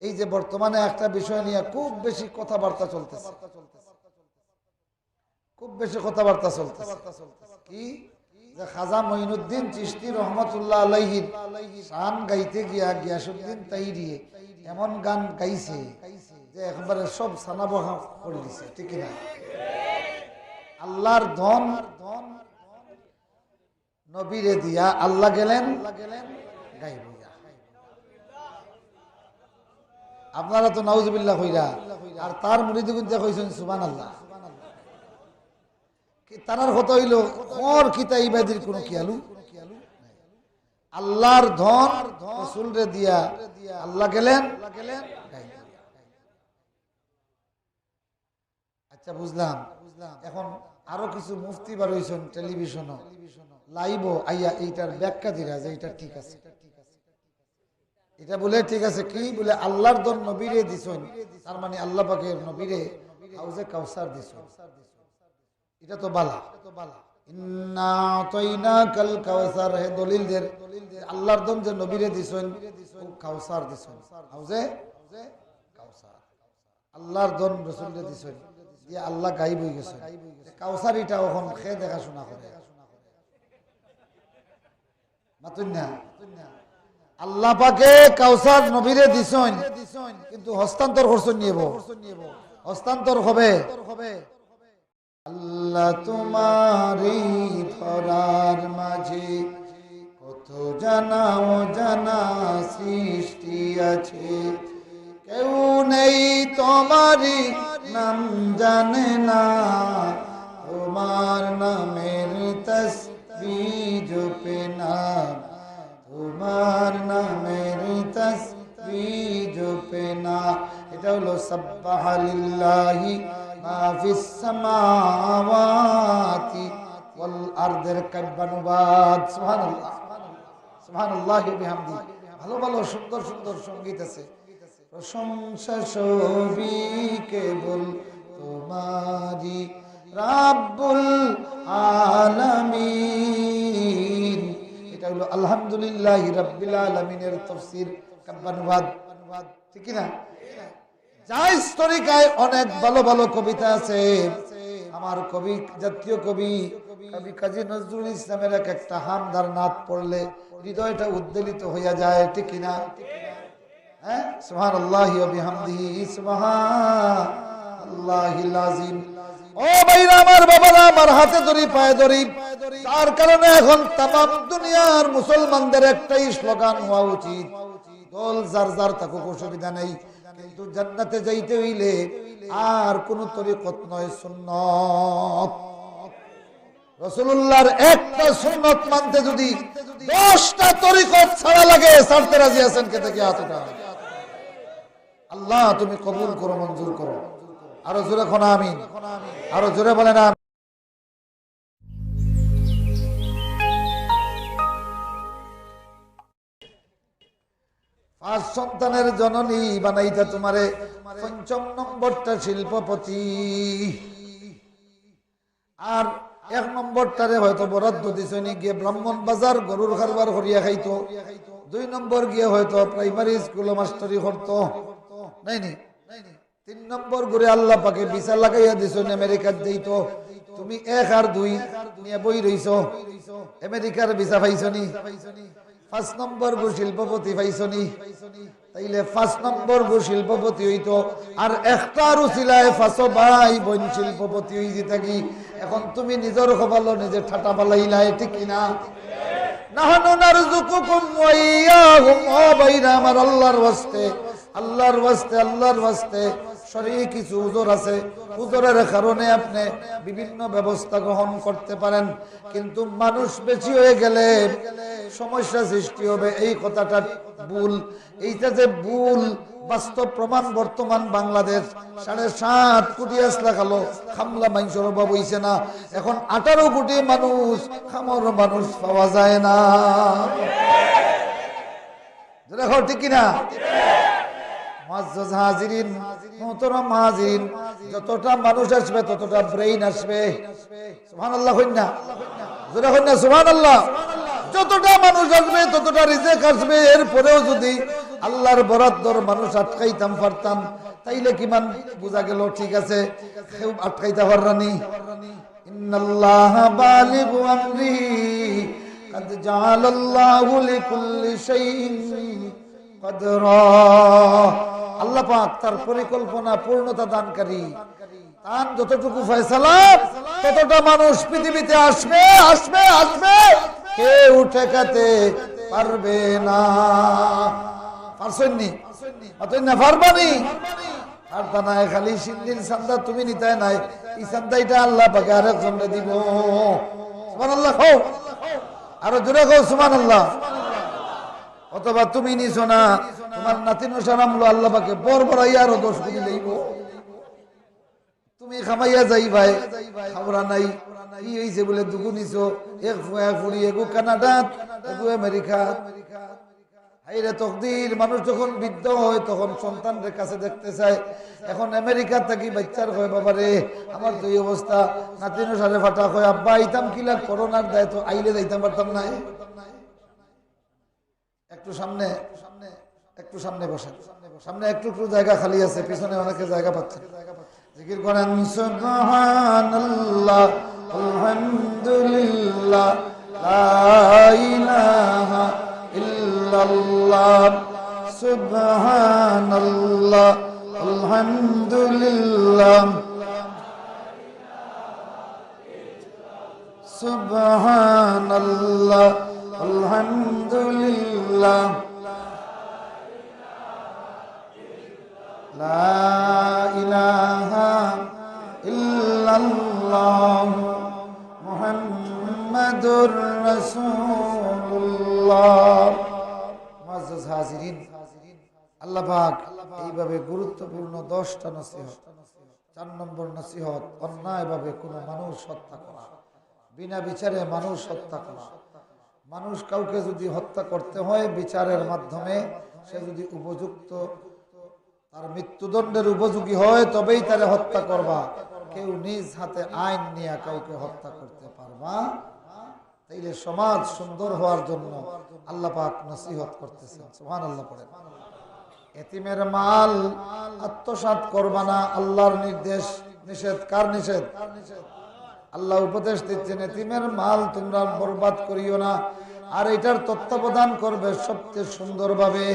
এই যে বর্তমানে একটা বিষয় নিয়ে খুব বেশি কথাবার্তা চলতেছে, খুব বেশি কথাবার্তা চলতেছে কি যে খাজা মঈনুদ্দিন চিশতি রহমতুল্লাহ আলাইহির শান গাইতে গিয়া গিয়াসউদ্দিন তাইরি এমন গান গাইছে যে একবারে সব সানাবহা করে দিছে, ঠিক না? আল্লাহর ধন নবীরে দিয়া আল্লাহ গেলেন গাইব। আপনারা তো নাউজুবিল্লাহ কইরা আর তার মুরিদগণ যে কইছেন সুবহানাল্লাহ। কি তারার কথা হইল ওর কিতা ইবাদির কোন কিয়ালু আল্লাহর ধন রাসূলরে দিয়া আল্লাহ গেলেন গাইব। আচ্ছা বুঝলাম। এখন আরো কিছু মুফতি বার হইছেন টেলিভিশন লাইভও আইয়া এইটার ব্যাখ্যা দিরা যে এটা ঠিক আছে, এটা বলে ঠিক আছে কি বলে আল্লাহর দন নবীরে দিছেন, তার মানে আল্লাহ পাকের নবীরে হাউজে কাউসার দিছেন, এটা তো বালা। ইন্না আতাইনাকাল কাউসার হে দলিলদের আল্লাহর দন যে নবীরে দিছেন ও কাউসার দিছেন, হাউজে কাউসার আল্লাহর দন রাসূলরে দিছেন দিয়ে আল্লাহ গায়েব হয়ে গেছে। কাউসার এটা এখন খেয়ে দেখাশোনা করে মাতুন না। আল্লাহ পাকে কাউসার নবীরে দিছেন কিন্তু হস্তান্তর করছেন নিব, হস্তান্তর হবে আল্লাহ তোমারই ধরার মাঝে কত জানা অজানা সৃষ্টি আছে, কেউ নেই তোমারই নাম জানে না, তোমার নামের তাসবিহ জপে না, তোমার নামের তাসবিহ জপে না। এটা হলো সাব্বাহা লিল্লাহি মা ফিস সামাওয়াতি ওয়াল আরদের কাব্যানুবাদ। সুবহানাল্লাহ সুবহানাল্লাহি ওয়া বিহামদি। ভালো ভালো সুন্দর সুন্দর সংগীত আছে। প্রশংসা সবই কেবল তোমারই রাব্বুল আলামিন। এটা হলো আলহামদুলিল্লাহি রাব্বিল আলামিনের তাফসীর কাব্যানুবাদ, ঠিক না? জায়েজ তরিকায় অনেক ভালো ভালো কবিতা আছে। আমার কবি জাতীয় কবি কাজী নজরুল ইসলামের এক একটা হামদার নাত পড়লে হৃদয়টা উদ্বেলিত হইয়া যায়, ঠিক না? হ্যাঁ, সুবহানাল্লাহি ওয়া বিহামদিহি সুবহানাল্লাহিল আযীম। ও ভাইরা আমার, বাবারা আমার, হাতে ধরি পায়ে ধরি। তার কারণে এখন তামাম দুনিয়ার মুসলমানদের একটাই স্লোগান হওয়া উচিত, দল যার যার থাকুক অসুবিধা নেই, কিন্তু জান্নাতে যাইতে হইলে আর কোন তরিকত নয়, সুন্নত। রাসূলুল্লাহর একটা সুন্নত মানতে যদি 10টা তরিকত ছাড়া লাগে, ছাড়তে রাজি আছেন কে? থেকে হাতটা আল্লাহ তুমি কবুল করো, মঞ্জুর করো। আরো জোরে কোন আমিন, আরো জোরে বলেন আমিন। পাঁচ সন্তানের জননী বানাইতা তোমারে, ৫ম নম্বরটা শিল্পপতি, আর 1 নম্বরটারে হয়তো বরাদ্দ দিছনি গিয়ে ব্রাহ্মণ বাজার গরুর কারবার করিয়া খাইতো, 2 নম্বর গিয়ে হয়তো প্রাইমারি স্কুলে মাস্টারি করতো, নাই নি, 3 নম্বর ঘুরে আল্লাহ পাকে ভিসা লাগাইয়া দিছনি আমেরিকার দিতো। তুমি 1 আর 2 নিয়ে বই রইছো, আমেরিকার ভিসা পাইছনি। 5 নম্বর গো শিল্পপতি পাইছনি, তাইলে 5 নম্বর গো শিল্পপতি হইতো, আর একটার উছিলায় 5 ভাই বোন শিল্পপতি হইতে থাকি। এখন তুমি নিজের খবর নিজে ঠাটা পালাইলাই, ঠিক কিনা? নাহানু নারযুকুকুম ওয়া ইয়াহুম। ও ভাইরা আমার, আল্লাহর ওয়াস্তে, আল্লাহর ওয়াস্তে, আল্লাহর ওয়াস্তে শরীরে কিছু উযর আছে, উযরের কারণে আপনি বিভিন্ন ব্যবস্থা গ্রহণ করতে পারেন, কিন্তু মানুষ বেশি হয়ে গেলে সমস্যা সৃষ্টি হবে। এই কথাটা ভুল। এইটা যে ভুল বাস্তব প্রমাণ বর্তমান বাংলাদেশ 7.5 কোটি আসলা খালো খামলা মানুষের অভাব হইছে না। এখন 18 কোটি মানুষ, খামর মানুষ পাওয়া যায় না, দেখো ঠিক কিনা? মুআজ্জাজ হাজিরিন, মুহতারাম হাজিরিন, যতটা মানুষ আসবে ততটা ব্রেইন আসবে। সুবহানাল্লাহ কইনা, জোরে কইনা সুবহানাল্লাহ। যতটা মানুষ আসবে ততটা রিজিক আসবে। এরপরেও যদি আল্লাহর বরাদ্দর মানুষ আটকাইতাম পারতাম তাইলে কিমান বোঝা গেল ঠিক আছে কেউ আটকাইতে পাররানি ইন্নাল্লাহা বালিগু আমরিহি قد جعل الله لكل شيء قدرا আল্লাহ পাক তার পরিকল্পনা পূর্ণতা দানকারী তার যতটুকু ফয়সালা ততটা মানুষ পৃথিবীতে আসবে আসবে আসবে কেউ ঠেকাতে পারবে না পারছেননি অতএব না পারবানি আর তা নাই খালি সিন্দির সান্দা তুমি নিতাই নাই এই সান্দাইটা আল্লাহ পাকে আরেকজনকে দিব সুবহানাল্লাহ কও আরো জোরে কও সুবহানাল্লাহ অথবা তুমি নিছো না তোমার নাতিনো সারামলো আল্লাহ পাকে বরবরাইয়া আরো 10 কোটি লইব তুমি খামাইয়া যাই ভাই খাবরা নাই কি হইছে বলে দুগু নিছো এক ফুয়া ফুড়ি এগু কানাডা এগু আমেরিকা হাইরে তকদির মানুষ যখন বৃদ্ধ হয় তখন সন্তানদের কাছে দেখতে চায় এখন আমেরিকা থেকে বাচ্চার হয় বাবারে আমার তো এই অবস্থা নাতিনো সারে ফাটা হয় আব্বা আইতাম কিলা করোনার দায় তো আইলে যাইতাম পারতাম না একটু সামনে একটু সামনে বসেন সামনে একটু একটু জায়গা খালি আছে পিছনে অনেকে জায়গা পাচ্ছে জিকির করেন সুবহানাল্লাহ আলহামদুলিল্লাহ লা ইলাহা ইল্লাল্লাহ সুবহানাল্লাহ আলহামদুলিল্লাহ সুবহানাল্লাহ আলহামদুলিল্লাহ লা ইলাহা ইল্লাল্লাহ মুহাম্মাদুর রাসূলুল্লাহ মুআজ্জাজ হাজিরিন আল্লাহ পাক এইভাবে গুরুত্বপূর্ণ 10টা নসিহত 4 নম্বর নসিহত অন্যায়ভাবে কোনো মানুষ হত্যা করা বিনা বিচারে মানুষ হত্যা করা মানুষ কাউকে যদি হত্যা করতে হয় বিচারের মাধ্যমে সে যদি উপযুক্ত তার মৃত্যুদণ্ডের উপযোগী হয় তবেই তারে হত্যা করবা কেউ নিজ হাতে আইন নিয়ে কাউকে হত্যা করতে পারবা তাইলে সমাজ সুন্দর হওয়ার জন্য আল্লাহ পাক নসিহত করতেছেন সুবহানাল্লাহ পড়েন এতিমের মাল আত্মসাৎ করবা না আল্লাহর নির্দেশ নিষেধ কার নিষেধ আল্লাহ উপদেশ দিচ্ছেন এতিমের মাল তোমরা বরবাদ করিও না আর এটার তত্ত্বাবধান করবে সবচেয়ে সুন্দরভাবে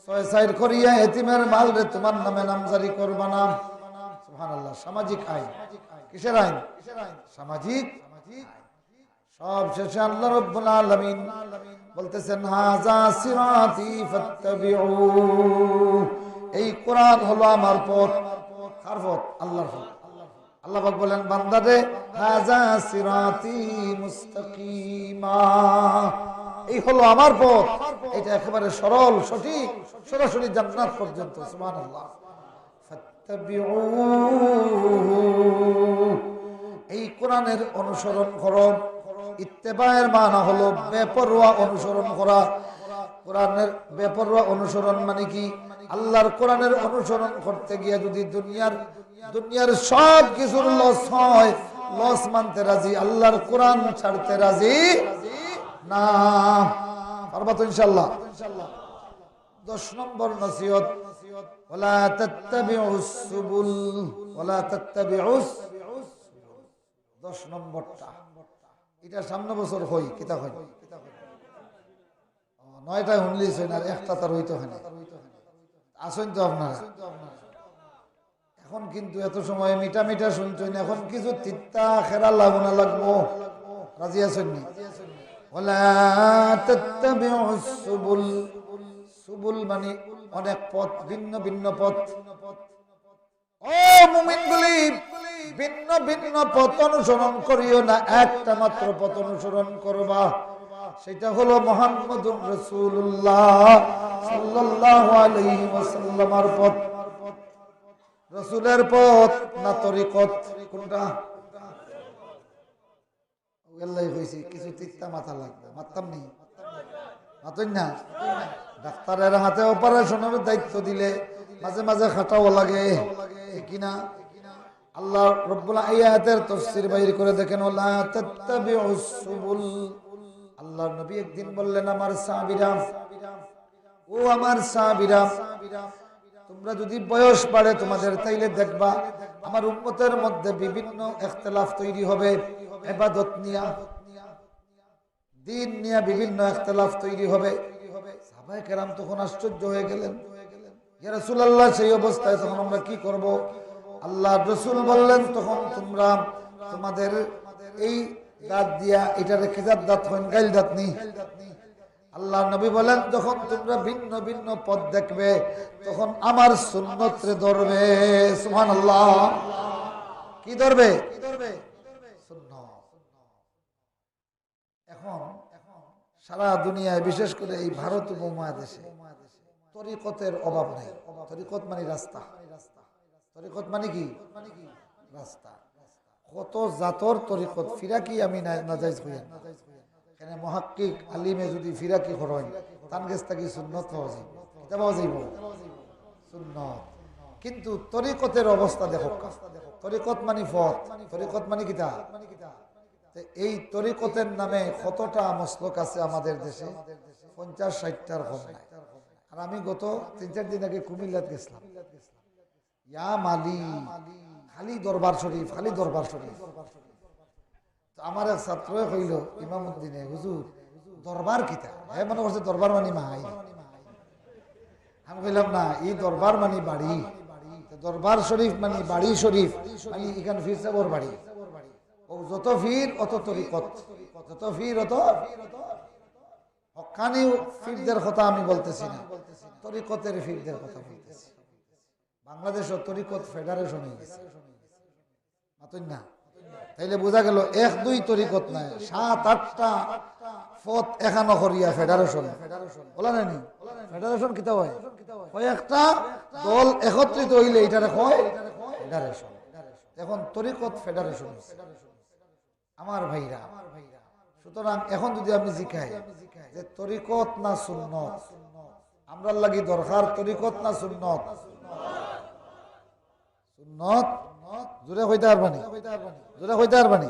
ছয় সাইড করিয়া এতিমের মাল রে তোমার নামে নামজারি করবা না সুবহানাল্লাহ সামাজিক আইন কিসের আইন সামাজিক সব শেষে আল্লাহ রাব্বুল আলামিন বলতেছেন হাযা সিরাতি ফাত্তাবিউ এই কোরআন হলো আমার পথ কার পথ আল্লাহর পথ আল্লাহ পাক বলেন বান্দারে হাযা সিরাতি মুস্তাকিমা এই হলো আমার পথ এটা একেবারে সরল সঠিক সরাসরি জান্নাত পর্যন্ত সুবহানাল্লাহ ফাত্তাবিউ এই কোরআনের অনুসরণ করো ইত্তেবায়ের মানা হলো বেপরোয়া অনুসরণ করা কোরআনের বেপরোয়া অনুসরণ মানে কি আল্লাহর কোরআনের অনুসরণ করতে গিয়ে যদি দুনিয়ার সব কিছুর লস হয় লস মানতে রাজি আল্লাহর কোরআন ছাড়তে রাজি না পারবা তো ইনশাআল্লাহ 10 নম্বর নসিহত ওয়ালা তাত্তাবিউস সুবুল ওয়ালা তাত্তাবিউস 10 নম্বরটা এটা সামনে বছর হই কিতা হয় 9টায় হুনলিস হই না একটা তার হইতো হয় না আসেন তো আপনারা এখন কিন্তু এত সময় মিঠা মিঠা শুনছেন এখন কিছু তিত্তা খেরা লাগনা লাগবো রাজি আছেন নি ওয়ালা তাত্তাবিউস সুবুল সুবুল মানে অনেক পথ ভিন্ন ভিন্ন পথ ও মুমিনগুলি ভিন্ন ভিন্ন পথ অনুসরণ করিও না একটা মাত্র পথ অনুসরণ করবা সেটা হলো মুহাম্মদুর রাসূলুল্লাহ সাল্লাল্লাহু আলাইহি ওয়াসাল্লামের পথ রাসূলের পথ না তরিকত কোনটা আল্লাহ কইছে কিছু তিক্তা মাথা লাগবে মারতাম নি মাতই না ডাক্তারের হাতে অপারেশনের দায়িত্ব দিলে মাঝে মাঝে খাটাও লাগে কিনা আল্লাহ রব্বুল আয়াতের তাফসীর বাইর করে দেখেন ওয়ালা তাত্তাবিউস সুবুল আল্লাহর নবী একদিন বললেন আমার সাহাবীরা ও আমার সাহাবীরা, তোমরা যদি বয়স বাড়ে তোমাদের, তাইলে দেখবা আমার উম্মতের মধ্যে বিভিন্ন ইখতিলাফ তৈরি হবে, ইবাদত নিয়া, দিন নিয়া বিভিন্ন ইখতিলাফ তৈরি হবে। সাহাবায়ে কেরাম তখন আশ্চর্য হয়ে গেলেন, ইয়া রাসূলুল্লাহ, সেই অবস্থায় তখন আমরা কি করব? আল্লাহ রাসূল বললেন, তখন তোমরা তোমাদের এই দাঁত দিয়া, এটা রেখে দাঁত হন, গাইল দাঁত নি। আল্লাহ নবী বলেন, যখন তোমরা ভিন্ন ভিন্ন পথ দেখবে, তখন আমার সুন্নতরে ধরবে। সুবহানাল্লাহ। কি ধরবে? সুন্নাত। এখন সারা দুনিয়ায়, বিশেষ করে এই ভারত উপমহাদেশে তরিকতের অভাব নাই। তরিকত মানে রাস্তা। তরিকত মানে কি? রাস্তা। কত জাতর তরিকত। ফিরাকি আমি নাজাইজ কইয়া, এখানে মুহাক্কিক আলিমে যদি ফিরাকি করেন, তান গেছ থাকি সুন্নত পাওয়া যায়, কিতাব পাওয়া যাইব সুন্নত। কিন্তু তরিকতের অবস্থা দেখো, তরিকত মানে পথ, তরিকত মানে কিতাব। এই তরিকতের নামে কতটা মসলক আছে আমাদের দেশে? 50-60টার কম নাই। আর আমি গত 3-4 দিন আগে কুমিল্লাত গেছিলাম, ইয়া মালি, খালি দরবার শরীফ, খালি দরবার শরীফ। আমার এক ছাত্র কইল, ইমামউদ্দিনে, হুজুর দরবার কিতা? হ্যাঁ, মনে করছে দরবার মানি মাই। আমি কইলাম না, এই দরবার মানি বাড়ি। দরবার শরীফ মানি বাড়ি শরীফ, মানে এখানে ফির সাবর বাড়ি। ও যত ফির অত তরিকত, যত ফির অত হক্কানি ফিরদের কথা আমি বলতেছি না, তরিকতের ফিরদের কথা বলতেছি। বাংলাদেশের তরিকত ফেডারেশন হয়ে গেছে, মাতুন না? তাইলে বোঝা গেল 1-2 তরিকত নাই, 7-8টা পথ এখানো করিয়া ফেডারেশন। বলা নাইনি ফেডারেশন কিতা হয়? কয়েকটা দল একত্রিত হইলে এটারে কয় ফেডারেশন। এখন তরিকত ফেডারেশন আমার ভাইরা। সুতরাং এখন যদি আমি জিজ্ঞাই যে তরিকত না সুন্নত, আমরা লাগি দরকার তরিকত না সুন্নত? সুন্নত। জোরে কইতে পারবানি? জোরে কইতে পারবানি?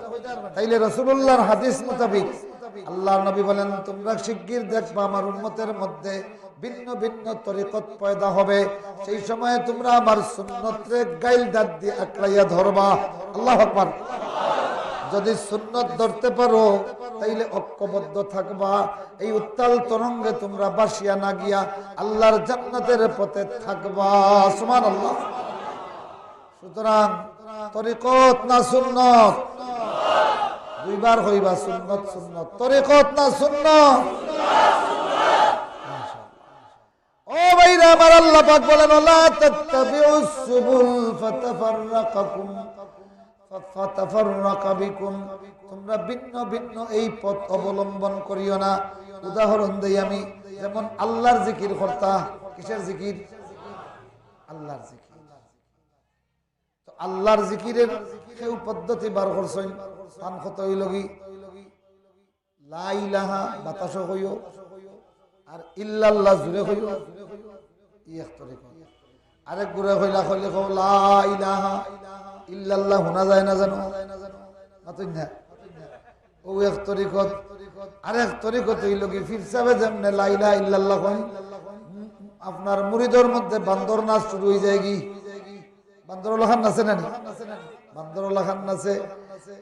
তাইলে রাসূলুল্লাহর হাদিস মোতাবেক আল্লাহর নবী বলেন, তোমরা শিগগির দেখবা আমার উম্মতের মধ্যে ভিন্ন ভিন্ন তরিকত পয়দা হবে, সেই সময়ে তোমরা আমার সুন্নতরে গাইল দাঁত দিয়ে আঁকড়াইয়া ধরবা। আল্লাহু আকবার। যদি সুন্নত ধরতে পারো তাইলে ঐক্যবদ্ধ থাকবা, এই উত্তাল তরঙ্গে তোমরা ভাসিয়া না গিয়া আল্লাহর জান্নাতের পথে থাকবা। সুবহানাল্লাহ। সুতরাং তরিকত না সুন্নত? দুইবার হইবা, সুন্নত সুন্নত। তরিকত না সুন্নত? ও ভাইরা আমার, আল্লাহ পাক বলেন, লা তাত্তাবিউস সুবুল ফাতাফাররাকা বিকুম, তোমরা ভিন্ন ভিন্ন এই পথ অবলম্বন করিও না। উদাহরণ দেই আমি, যেমন আল্লাহর জিকির করতা। কিসের জিকির? আল্লাহর জিকির। তো আল্লাহর জিকিরের কেউ পদ্ধতি বার করছেন, পান কত হইল কি? লা ইলাহা বাতাস হইও, আর ইল্লাল্লাহ জুড়ে হইও, ই এক তরিকত। আরেক গুড়ে হইলা হইলে কও লা ইলাহা ইল্লাল্লাহ, শোনা যায় না জানো? মাতুন না? ও এক তরিকত। আরেক তরিকত হইল কি, ফির সাহেবে যেমনে লা ইলাহা ইল্লাল্লাহ কই, আপনার মুরিদর মধ্যে বান্দর নাচ শুরু হয়ে যায়। কি বান্দরুল্লাহ খান নাচে নানি? বান্দরুল্লাহ খান নাচে।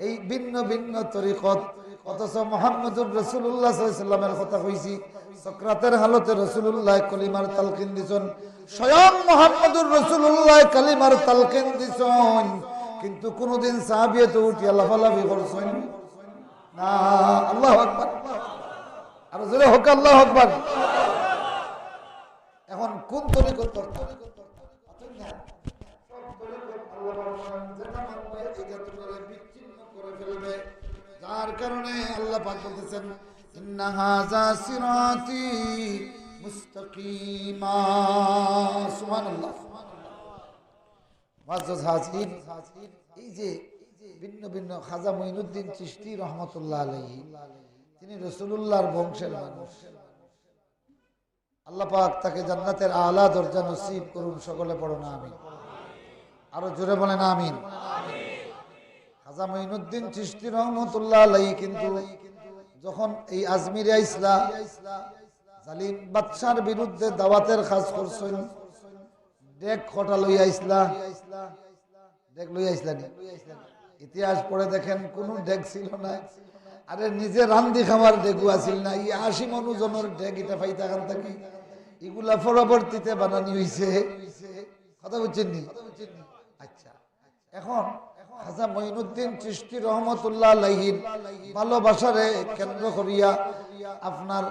এই ভিন্ন ভিন্ন তরিকত। অথচ মুহাম্মদুর রাসূলুল্লাহ সাল্লাল্লাহু আলাইহি ওয়াসাল্লামের কথা কইছি, সাকরাতের হালতে রাসূলুল্লাহ কলিমার তালকিন দিছেন, স্বয়ং মুহাম্মদুর রাসূলুল্লাহ কালিমার তালকিন দিছেন, কিন্তু কোনদিন সাহাবী তো উঠিয়া লাফালাফি করছেন না। আল্লাহু আকবার। আর জোরে হোক আল্লাহু আকবার। এখন কোন তরিকত করতে? যার কারণে আল্লাহ পাক বলতেছেন, ইন্না হাযা সিরাতি মুস্তাকিমা। সুবহানাল্লাহ। মুআজ্জাজ হাজির, এই যে ভিন্ন ভিন্ন খাজা মুঈনুদ্দিন চিশতি রহমাতুল্লাহ আলাইহি, তিনি রাসূলুল্লাহর বংশের মানুষ। আল্লাহ পাক তাকে জান্নাতের আলা দরজা নসিব করুন। সকলে পড়ুন আমিন। আরো জোরে বলেন আমিন। খাজা মুঈনুদ্দিন চিশতি রহমাতুল্লাহ আলাইহি কিন্তু যখন এই আজমিরে আইসলা, জালিম বাদশার বিরুদ্ধে দাওয়াতের কাজ করছেন। ডেক খটা লইয়া আইসলা, ডেক লইয়া আইসলা নি? ইতিহাস পড়ে দেখেন কোন ডেক ছিল না। আরে নিজে রান্দি খাবার ডেকু আসিল না। 80 মনুজনের ডেক এটা পাইতা খান থাকি এগুলা পরবর্তীতে বানানি হইছে। কথা বুঝছেন নি? আচ্ছা, এখন খাজা মঈনুদ্দিন চিশতি রহমতুল্লাহ আলাইহির ভালোবাসারে কেন্দ্র করিয়া আপনার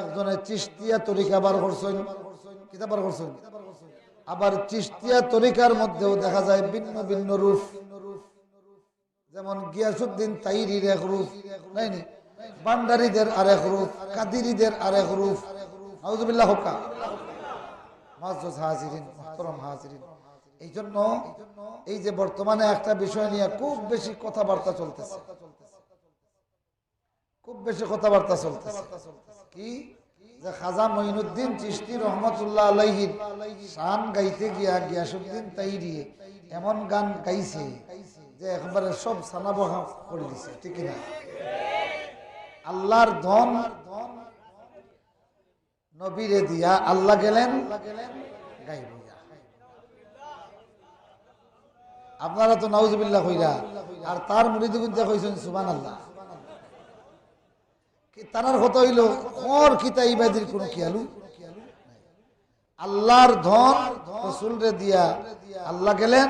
একজনের চিশতিয়া তরিকা বার করছেন। কিতাব বার করছেন। আবার চিশতিয়া তরিকার মধ্যেও দেখা যায় ভিন্ন ভিন্ন রূপ। যেমন গিয়াসউদ্দিন তাইরির এক রূপ, নাইনি? ভান্ডারীদের আরেক রূপ, কাদিরীদের আরেক রূপ। নাউযুবিল্লাহ হোকা। মুআজ্জাজ হাজিরিন, মুহতারাম হাজিরিন, এই জন্য এই যে বর্তমানে একটা বিষয় নিয়ে খুব বেশি কথাবার্তা চলতেছে, খুব বেশি কথাবার্তা চলতেছে কি যে খাজা মঈনুদ্দিন চিশতি রহমতুল্লাহ আলাইহির শান গাইতে গিয়া গিয়াসউদ্দিন তাইরি এমন গান গাইছে যে একবারে সব সানাবহা করে দিছে। ঠিক না? আল্লাহর ধন নবীরে দিয়া আল্লাহ গেলেন গাইব। আপনারা তো নাউজুবিল্লাহ কইরা আর তার মুরিদগুন যা কইছেন সুবহানাল্লাহ। কি তারার কথা হইল খর কিতা ইবাদির কোন খেয়ালু। আল্লাহর ধন রাসূলরে দিয়া আল্লাহ গেলেন।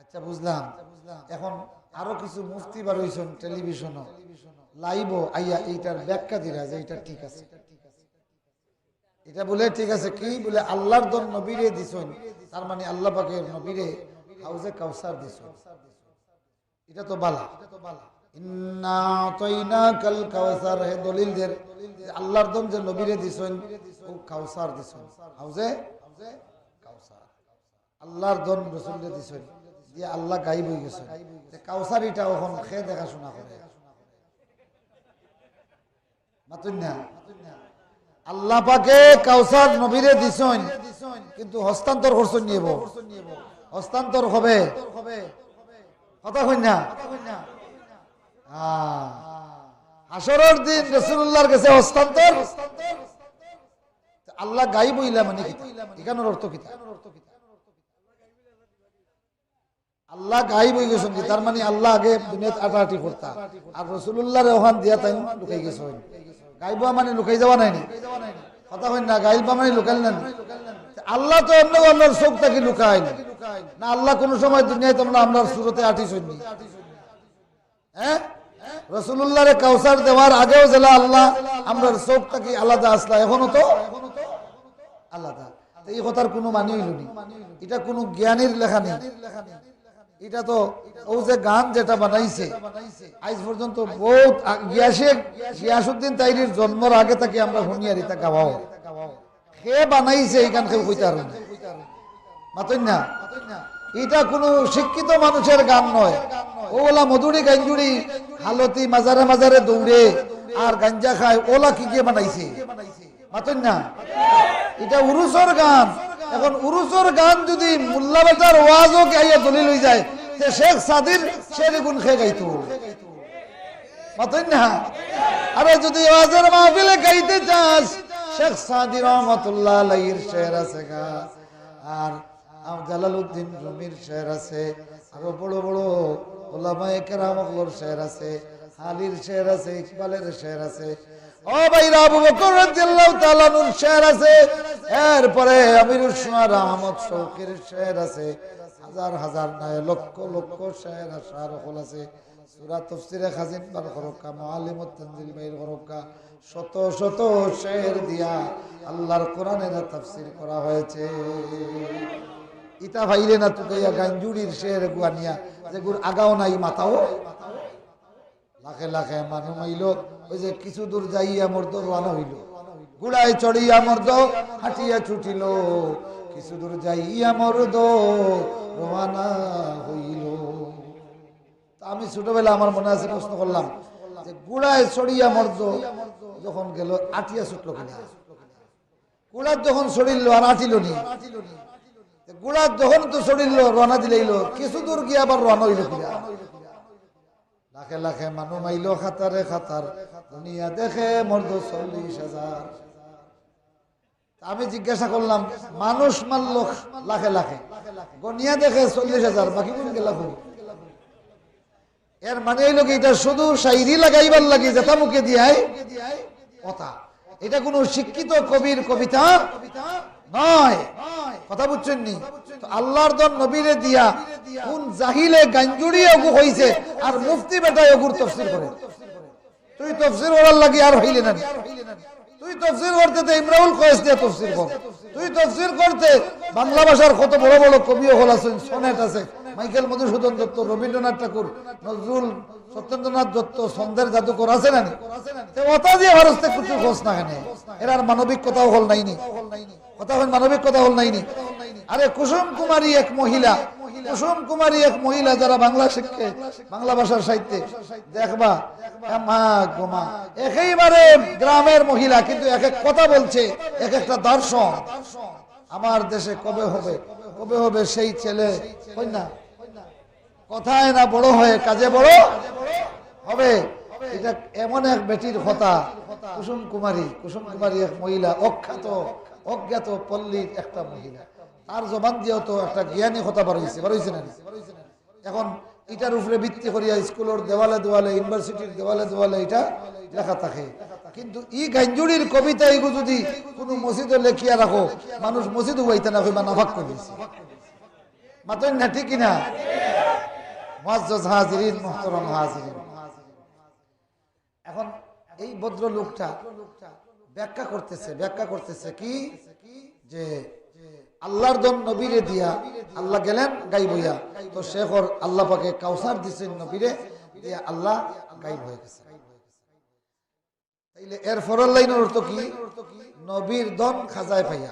আচ্ছা বুঝলাম। এখন আরো কিছু মুফতি বার হইছেন টেলিভিশন লাইভও আইয়া এইটার ব্যাখ্যা দিরা যে এটা ঠিক আছে। এটা বলে ঠিক আছে কি বলে আল্লাহর দন নবীরে দিছেন, তার মানে আল্লাহ পাকের নবীরে হাউজে কাউসার দিছেন। এটা তো বালা। ইন্না আতাইনাকাল কাউসার হে দলিলদের আল্লাহর দন যে নবীরে দিছেন ও কাউসার দিছেন, হাউজে কাউসার আল্লাহর দন রাসূলরে দিছেন দিয়ে আল্লাহ গায়েব হয়ে গেছেন। কাউসার এটা এখন খেয়ে দেখাশোনা করে মাতুন না। আল্লাহ পাকে কাউসার নবীরে দিছেন কিন্তু হস্তান্তর করছেন নিব, হস্তান্তর হবে কথা হই না। হাসরের দিন রাসূলুল্লাহর কাছে হস্তান্তর আল্লাহ গায়েব হইলা মানে কি? এখানের অর্থ কি? আল্লাহ গায়েব হয়ে গেছেন, তার মানে আল্লাহ আগে দুনিয়াতে আটাআটি করতা আর রাসূলুল্লাহর ওখান দিয়া তাই লুকাই গেছেন। গায়েব মানে লুকাই যাওয়া নাই, কথা হয় না। গায়েব মানে লুকাইল না। আল্লাহ তো এমনি আল্লাহর চোখ তাকে লুকায় না। আল্লাহ কোন সময় দুনিয়ায় তোমরা আমরার সুরতে আটিছেন নি? হ্যাঁ, রাসূলুল্লাহরে কাউসার দেওয়ার আগেও জেলা আল্লাহ আমরার চোখ তাকে আলাদা আসলা, এখনো তো আলাদা। এই কথার কোনো মানে হইল নি। এটা কোনো জ্ঞানীর লেখা নেই। এটা তো ও যে গান যেটা বানাইছে আজ পর্যন্ত বহুত গিয়াসউদ্দিন তাইরির জন্মের আগে থেকে আমরা শুনিয়ার এটা গাওয়াও। কে বানাইছে এই গান কেউ কইতে পারে না, মাতই না। এটা কোনো শিক্ষিত মানুষের গান নয়। ওলা মধুরি গাঞ্জুরি হালতি মাজারে মাজারে দৌড়ে আর গাঞ্জা খায়, ওলা কি গিয়ে বানাইছে মাতই না। এটা উরুসের গান। এখন উরুসের গান যদি মোল্লা বেটার ওয়াজও গাইয়া দলিল হয়ে যায় তে শেখ সাদির শের গুণ খেয়ে গাইতো মাতই না। আরে যদি ওয়াজের মাহফিলে গাইতে চাস শেখ সাদি রহমাতুল্লাহ আলাইহির শের আছে গা, আর জালালউদ্দিন রুমির শের আছে, আরো বড় বড় উলামায়ে কেরামগুলোর শের আছে, আলীর শের আছে, ইকবালের শের আছে, ও ভাইরা আবু বকর রাদিয়াল্লাহু তাআলা নূর শের আছে, এরপরে আমিরুস শুআরা আহমদ শৌকীর শের আছে, হাজার হাজার নয় লক্ষ লক্ষ শের আশার হল আছে। সূরা তাফসীরে খাজিন বার করকা, মুআল্লিমুত তানজিল বাইর করকা, শত শত শের দিয়া আল্লাহর কোরআনের তাফসীর করা হয়েছে। ইটা ভাইরে না তুকাইয়া গাঞ্জুরির শের গুয়ানিয়া যে গুর আগাও নাই মাথাও লাখে লাখে মানুষ হইল। ওই যে কিছু দূর যাইয়া মর্দ রানা হইল, গুড়ায় চড়িয়া মর্দ হাঁটিয়া ছুটিল, কিছু দূর যাইয়া মর্দ রওয়ানা হইল। আমি ছোটবেলা আমার মনে আছে প্রশ্ন করলাম যে গুড়ায় চড়িয়া মর্দ যখন গেল আটিয়া ছুটল কিনা? গুড়ার যখন চড়িল আর আটিল নি, গুড়ার যখন তো চড়িল রানা দিলাইল, কিছু দূর গিয়ে আবার রানা হইল কিনা? লা লাখে লাখে মানুষ মাইল খাতারে খাতার, দুনিয়া দেখে মর্দ 40,000। আমি জিজ্ঞাসা করলাম মানুষ মারল লাখে লাখে, গনিয়া দেখে 40,000, বাকি কোন গেলা করি? এর মানে হইল কি এটা শুধু শায়রি লাগাইবার লাগি যেটা মুখে দিয়াই কথা, এটা কোন শিক্ষিত কবির কবিতা নয়। কথা বুঝছেন নি? আল্লাহর দন নবীরে দিয়া কোন জাহিলে গাঞ্জুড়ি ওগু হইছে আর মুফতি বেটা ওগুর তফসির করে। তুই তফসির করার লাগি আর হইলে না, তুই তফসির করতে তো ইমরাউল কয়েস দিয়ে তফসির কর, তুই তফসির করতে বাংলা ভাষার কত বড় বড় কবি হল আছেন, সনেট আছে, মাইকেল মধুসূদন দত্ত, রবীন্দ্রনাথ ঠাকুর, নজরুল, সত্যেন্দ্রনাথ দত্ত, সন্ধ্যের জাদুকর আছে না? ওটা দিয়ে ভারতে কিছু খোঁজ না কেন? এর মানবিক কথাও হল নাইনি, কথা হল মানবিক কথা হল নাইনি। আরে কুসুম কুমারী এক মহিলা, কুসুম কুমারী এক মহিলা যারা বাংলা শিক্ষে, বাংলা ভাষার সাহিত্যে দেখবা মা গোমা একেবারে গ্রামের মহিলা, কিন্তু এক এক কথা বলছে, এক একটা দর্শন। আমার দেশে কবে হবে, কবে হবে সেই ছেলে কই না, কথায় না বড় হয়ে কাজে বড় হবে। এটা এমন এক বেটির কথা। কুসুম কুমারী, কুসুম কুমারী এক মহিলা, অজ্ঞাত পল্লীর একটা মহিলা, তার জবান দিয়েও তো একটা জ্ঞানী কথা বাড়াইছে না? এখন এটার উপরে ভিত্তি করিয়া স্কুলের দেওয়ালে দেওয়ালে, ইউনিভার্সিটির দেওয়ালে দেওয়ালে এটা লেখা থাকে। কিন্তু ই গাঞ্জুড়ির কবিতা এগু যদি কোন মসজিদে লেখিয়া রাখো, মানুষ মসজিদ উবাইতে না কইবা নাফাক করে দিছে। মাতন না ঠিক কিনা? মুআজ্জাজ হাজিরিন, মুহতারাম হাজিরিন, এখন এই ভদ্র লোকটা ব্যাখ্যা করতেছে কি যে আল্লাহর দন নবীরে দিয়া আল্লাহ গেলেন গাইব হইয়া, তো শেখর আল্লাহ পাকে কাউসার দিছেন নবীরে দিয়া আল্লাহ গাইব হয়ে গেছে। তাইলে এর ফরল লাইনের অর্থ কি? নবীর দন খাজায় পাইয়া,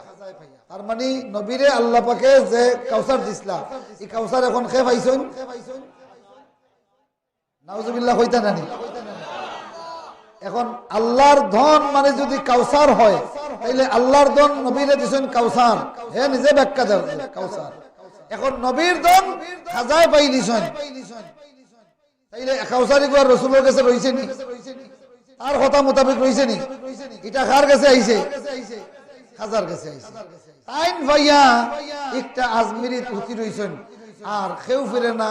তার মানে নবীরে আল্লাহ পাকে যে কাউসার দিছলা, এই কাউসার এখন খেয়ে পাইছেন, নাউজুবিল্লাহ হইতা নানি। এখন আল্লাহর ধন মানে যদি কাউসার হয়, তাইলে আল্লাহর ধন নবীরে দিছেন কাউসার, হে নিজে ব্যাখ্যা দেন কাউসার। এখন নবীর ধন খাজায় পাই দিছেন, তাইলে কাউসারি গুয়ার রাসূলের কাছে রইছে নি? তার কথা মোতাবেক রইছে নি? এটা কার কাছে আইছে? খাজার কাছে আইছে। তাইন ভাইয়া একটা আজমিরি তুতি রইছেন, আর কেউ ফিরে না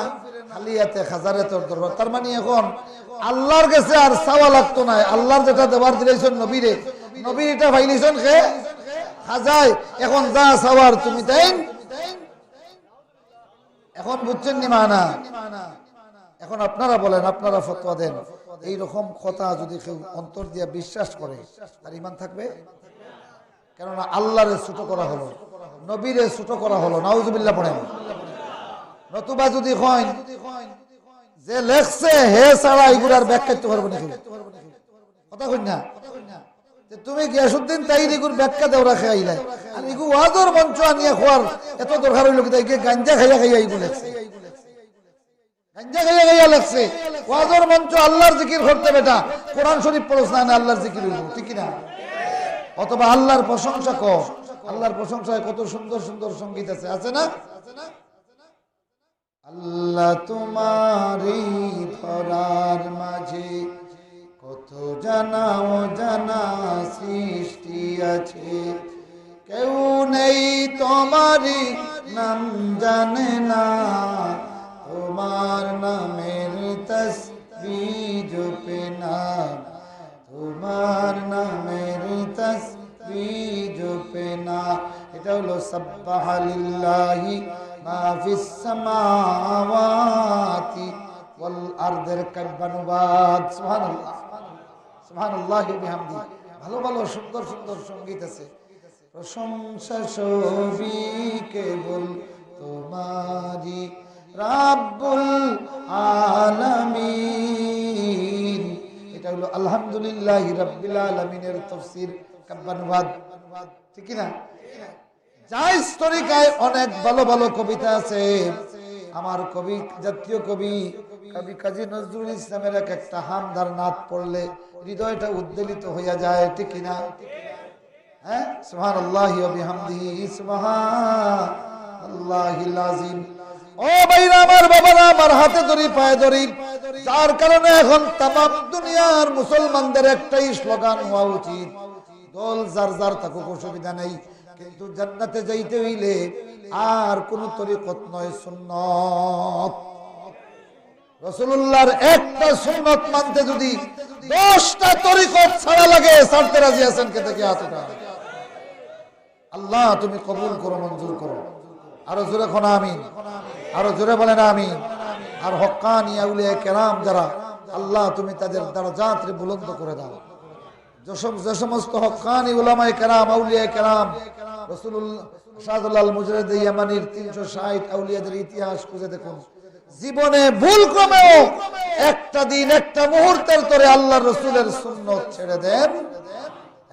খালিয়াতে খাজারে তোর দরবার। তার মানে এখন আল্লাহর কাছে আর চাওয়া লাগতো না, আল্লাহর যেটা দেবার দিলেছেন নবীরে, নবীর এটা ভাইলিছেন খে খাজায়, এখন যা চাওয়ার তুমি তাই। এখন বুঝছেন নি মানা? এখন আপনারা বলেন, আপনারা ফতোয়া দেন, এইরকম কথা যদি কেউ অন্তর দিয়ে বিশ্বাস করে তার ঈমান থাকবে? কেননা আল্লাহরে ছোট করা হলো, নবীরে ছোট করা হলো, নাউজুবিল্লাহ পড়েন। নতুবা যদি হয় যে লেখছে হে ছাড়া এগুলার ব্যাখ্যা করতে পারবো না, কথা কই না? তুমি গিয়াসউদ্দিন তাইর এগুর ব্যাখ্যা দেও রাখে আইলাই, আর এগু ওয়াজর মঞ্চ আনিয়া খোয়ার এত দরকার হইল কি? তাই গাঞ্জা খাইয়া খাইয়া এগু লেখছে, গাঞ্জা খাইয়া খাইয়া লেখছে। ওয়াজর মঞ্চ আল্লাহর জিকির করতে বেটা, কোরআন শরীফ পড়ছ না, আল্লাহর জিকির হইল, ঠিক না? অথবা আল্লাহর প্রশংসা কর, আল্লাহর প্রশংসায় কত সুন্দর সুন্দর সঙ্গীত আছে না? আল্লাহ তোমারই ধরার মাঝে কত জানা অজানা সৃষ্টি আছে, কেউ নেই তোমারই নাম জানে না, তোমার নামের তাসবিহ জপে না, তোমার নামের তাসবিহ জপে না। এটা হলো সাব্বাহা লিল্লাহি মা ফিস সামাওয়াতি ওয়াল আরদের কাব্যানুবাদ। সুবহানাল্লাহ, সুবহানাল্লাহি ওয়া বিহামদিহি। ভালো ভালো সুন্দর সুন্দর সঙ্গীত আছে। প্রশংসা সবই কেবল তোমারই রাব্বুল আলামিন। এটা হলো আলহামদুলিল্লাহি রাব্বিল আলামিনের তাফসীর কাব্যানুবাদ, ঠিক না? জায়েজ তরিকায় অনেক ভালো ভালো কবিতা আছে। আমার কবি, জাতীয় কবি কাজী নজরুল ইসলামের এক একটা হামদার নাত পড়লে হৃদয়টা উদ্বেলিত হইয়া যায়, ঠিক না? হ্যাঁ, সুবহানাল্লাহি ওয়া বিহামদিহি, সুবহানাল্লাহিল আযীম। ও ভাইরা আমার, বাবারা আমার, হাতে ধরি পায়ে ধরি, যার কারণে এখন তামাম দুনিয়ার মুসলমানদের একটাই স্লোগান হওয়া উচিত, দল যার যার থাকুক অসুবিধা নেই, কিন্তু জান্নাতে যাইতে হইলে আর কোন তরিকত নয়, সুন্নত। রাসূলুল্লাহর একটা সুন্নত মানতে যদি 10টা তরিকত ছাড়া লাগে, ছাড়তে রাজি আছেন কে থেকে হাতটা? আল্লাহ তুমি কবুল করো, মঞ্জুর করো। আরো জোরে কোন আমিন, আরো জোরে বলেন আমিন। আর হক্কানি আউলিয়া কেরাম যারা, আল্লাহ তুমি তাদের দরজাত বুলন্দ করে দাও। যে সমস্ত হক্কানি উলামায়ে কেরাম, আউলিয়া কেরাম, রাসূলুল্লাহ শাহদুল্লাহ মুজাহিদ ইয়ামানির 360 আউলিয়াদের ইতিহাস খুঁজে দেখুন, জীবনে ভুল ক্রমেও একটা দিন একটা মুহূর্তের তরে আল্লাহর রাসূলের সুন্নাত ছেড়ে দেন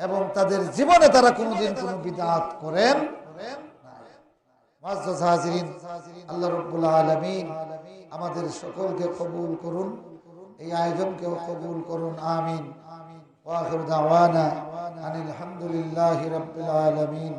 এবং তাদের জীবনে তারা কোনোদিন কোনো বিদআত করেন। মুআজ্জাজ হাজিরিন, আল্লাহ রাব্বুল আলামিন আমাদের সকলকে কবুল করুন, এই আয়োজনকেও কবুল করুন, আমিন। ওয়া আখিরু দাওয়ানা আনিল হামদুলিল্লাহি রাব্বিল আলামিন।